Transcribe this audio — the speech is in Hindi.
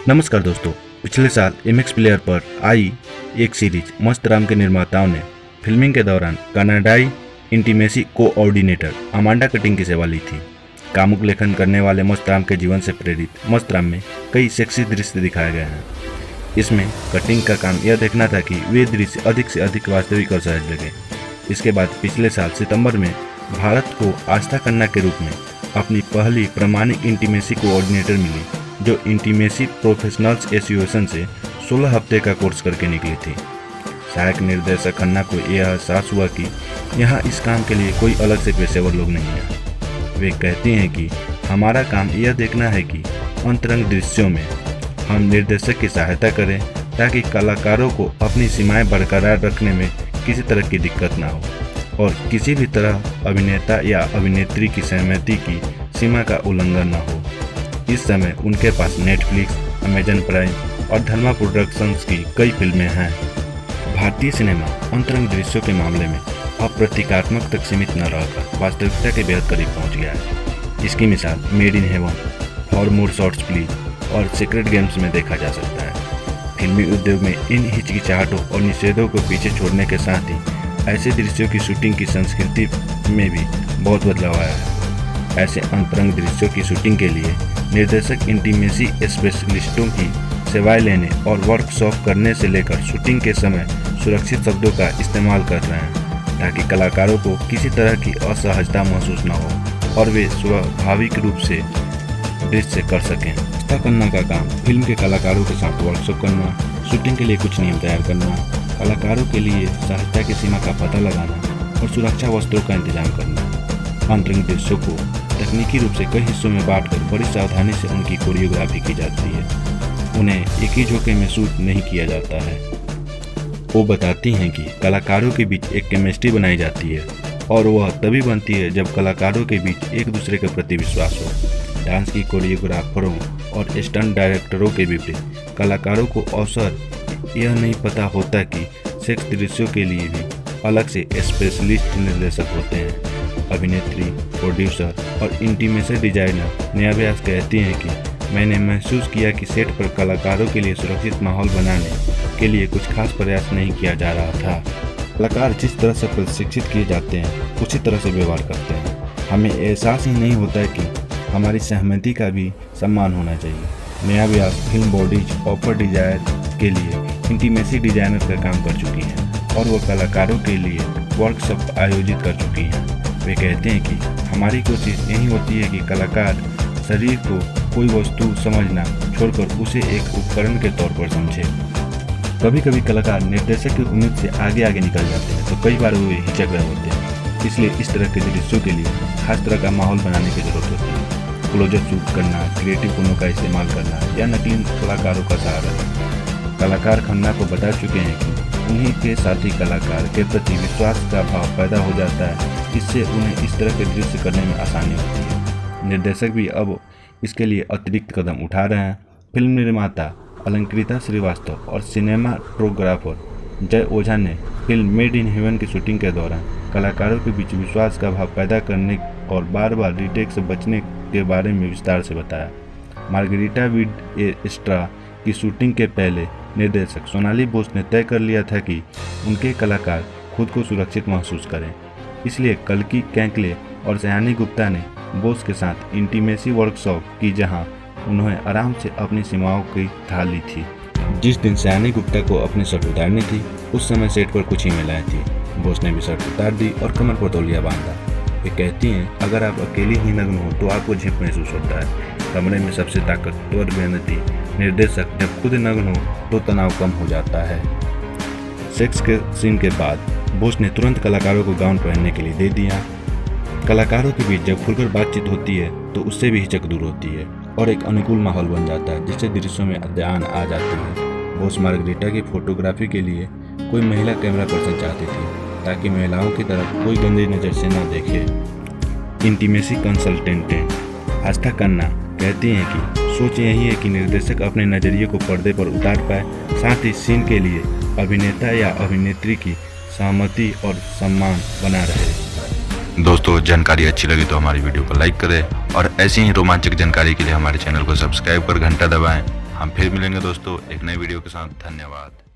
नमस्कार दोस्तों, पिछले साल एमएक्स प्लेयर पर आई एक सीरीज मस्त राम के निर्माताओं ने फिल्मिंग के दौरान कनाडाई इंटीमेसी कोऑर्डिनेटर अमांडा कटिंग की सेवा ली थी। कामुक लेखन करने वाले मस्त राम के जीवन से प्रेरित मस्त राम में कई सेक्सी दृश्य दिखाए गए हैं। इसमें कटिंग का काम यह देखना था कि वे दृश्य अधिक से अधिक वास्तविक और सहज लगे। इसके बाद पिछले साल सितंबर में भारत को आस्था खन्ना के रूप में अपनी पहली प्रमाणिक इंटीमेसी कोऑर्डिनेटर मिली, जो इंटीमेसी प्रोफेशनल्स एसोसिएशन से 16 हफ्ते का कोर्स करके निकली थी। सहायक निर्देशक खन्ना को यह एहसास हुआ कि यहाँ इस काम के लिए कोई अलग से पेशेवर लोग नहीं हैं। वे कहती हैं कि हमारा काम यह देखना है कि अंतरंग दृश्यों में हम निर्देशक की सहायता करें ताकि कलाकारों को अपनी सीमाएं बरकरार रखने में किसी तरह की दिक्कत ना हो और किसी भी तरह अभिनेता या अभिनेत्री की सहमति की सीमा का उल्लंघन न हो। इस समय उनके पास नेटफ्लिक्स, अमेजन प्राइम और धर्मा प्रोडक्शंस की कई फिल्में हैं। भारतीय सिनेमा अंतरंग दृश्यों के मामले में अब प्रतीकात्मक तक सीमित न रहकर वास्तविकता के बेहद करीब पहुंच गया है। इसकी मिसाल made in heaven, for more shorts please और सीक्रेट गेम्स में देखा जा सकता है। फिल्मी उद्योग में इन हिचकिचाहटों और निषेधों को पीछे छोड़ने के साथ ही ऐसे दृश्यों की शूटिंग की संस्कृति में भी बहुत बदलाव आया है। ऐसे अंतरंग दृश्यों की शूटिंग के लिए निर्देशक इंटीमेसी स्पेशलिस्टों की सेवाएं लेने और वर्कशॉप करने से लेकर शूटिंग के समय सुरक्षित शब्दों का इस्तेमाल कर रहे हैं ताकि कलाकारों को किसी तरह की असहजता महसूस न हो और वे स्वाभाविक रूप से दृश्य कर सकें। आस्था खन्ना का काम फिल्म के कलाकारों के साथ वर्कशॉप करना, शूटिंग के लिए कुछ नियम तैयार करना, कलाकारों के लिए सहजता की सीमा का पता लगाना और सुरक्षा वस्त्रों का इंतजाम करना। अंतरंग दृश्यों को तकनीकी रूप से कई हिस्सों में बांटकर बड़ी सावधानी से उनकी कोरियोग्राफी की जाती है। उन्हें एक ही झोंके में शूट नहीं किया जाता है। वो बताती हैं कि कलाकारों के बीच एक केमिस्ट्री बनाई जाती है और वह तभी बनती है जब कलाकारों के बीच एक दूसरे के प्रति विश्वास हो। डांस की कोरियोग्राफरों और स्टंट डायरेक्टरों के विपरीत कलाकारों को अवसर यह नहीं पता होता कि सेक्स दृश्यों के लिए भी अलग से स्पेशलिस्ट निर्देशक होते हैं। अभिनेत्री, प्रोड्यूसर और इंटीमेसी डिजाइनर नेहा व्यास कहती हैं कि मैंने महसूस किया कि सेट पर कलाकारों के लिए सुरक्षित माहौल बनाने के लिए कुछ खास प्रयास नहीं किया जा रहा था। कलाकार जिस तरह से प्रशिक्षित किए जाते हैं उसी तरह से व्यवहार करते हैं। हमें एहसास ही नहीं होता है कि हमारी सहमति का भी सम्मान होना चाहिए। नेहा व्यास फिल्म बॉडीज ऑफर डिजायर के लिए इंटीमेसी डिजाइनर का काम कर चुकी हैं और वह कलाकारों के लिए वर्कशॉप आयोजित कर चुकी हैं। वे कहते हैं कि हमारी कोशिश यही होती है कि कलाकार शरीर को कोई वस्तु समझना छोड़कर उसे एक उपकरण के तौर पर समझे। कभी कभी कलाकार निर्देशक की उम्मीद से आगे आगे निकल जाते हैं तो कई बार वे हिचक रहे होते हैं। इसलिए इस तरह के दृश्यों के लिए खास तरह का माहौल बनाने की जरूरत होती है। क्लोजर शूट करना, क्रिएटिव कोनों का इस्तेमाल करना या नकली कलाकारों का सहारा लेना। कलाकार खन्ना को बता चुके हैं कि उन्हीं के साथी कलाकार के प्रति विश्वास का भाव पैदा हो जाता है। इससे उन्हें इस तरह के दृश्य करने में आसानी होती है। निर्देशक भी अब इसके लिए अतिरिक्त कदम उठा रहे हैं। फिल्म निर्माता अलंकृता श्रीवास्तव और सिनेमाटोग्राफर जय ओझा ने फिल्म मेड इन हेवन की शूटिंग के दौरान कलाकारों के बीच विश्वास का भाव पैदा करने और बार बार रीटेक से बचने के बारे में विस्तार से बताया। मार्गरीटा विड एस्ट्रा की शूटिंग के पहले निर्देशक सोनाली बोस ने तय कर लिया था कि उनके कलाकार खुद को सुरक्षित महसूस करें। इसलिए कल्की कैंकले और सयानी गुप्ता ने बोस के साथ इंटीमेसी वर्कशॉप की, जहां उन्होंने आराम से अपनी सीमाओं की ढाल ली थी। जिस दिन सयानी गुप्ता को अपनी शर्ट उतारनी थी उस समय सेट पर कुछ ही महिलाएं थी। बोस ने भी शर्ट उतार दी और कमर पर तौलिया बांधा। वे कहती हैं, अगर आप अकेली ही नग्न हो तो आपको झिप महसूस होता है। कमरे में सबसे ताकतवर मेहनती निर्देशक जब खुद नग्न हो तो तनाव कम हो जाता है। सेक्स के सीन के बाद बोस ने तुरंत कलाकारों को गाउन पहनने के लिए दे दिया। कलाकारों के बीच जब खुलकर बातचीत होती है तो उससे भी हिचक दूर होती है और एक अनुकूल माहौल बन जाता है जिससे दृश्यों में ध्यान आ जाती है। बोस मार्गरीटा की फोटोग्राफी के लिए कोई महिला कैमरा पर्सन चाहती थी ताकि महिलाओं की तरफ कोई गंदी नज़र से न देखे। इंटीमेसी कंसल्टेंट आस्था खन्ना कहती हैं कि सोच यही है कि निर्देशक अपने नज़रिए को पर्दे पर उतार पाए, साथ ही सीन के लिए अभिनेता या अभिनेत्री की सहमति और सम्मान बना रहे। दोस्तों, जानकारी अच्छी लगी तो हमारी वीडियो को लाइक करें और ऐसी ही रोमांचक जानकारी के लिए हमारे चैनल को सब्सक्राइब कर घंटा दबाएं। हम फिर मिलेंगे दोस्तों एक नई वीडियो के साथ। धन्यवाद।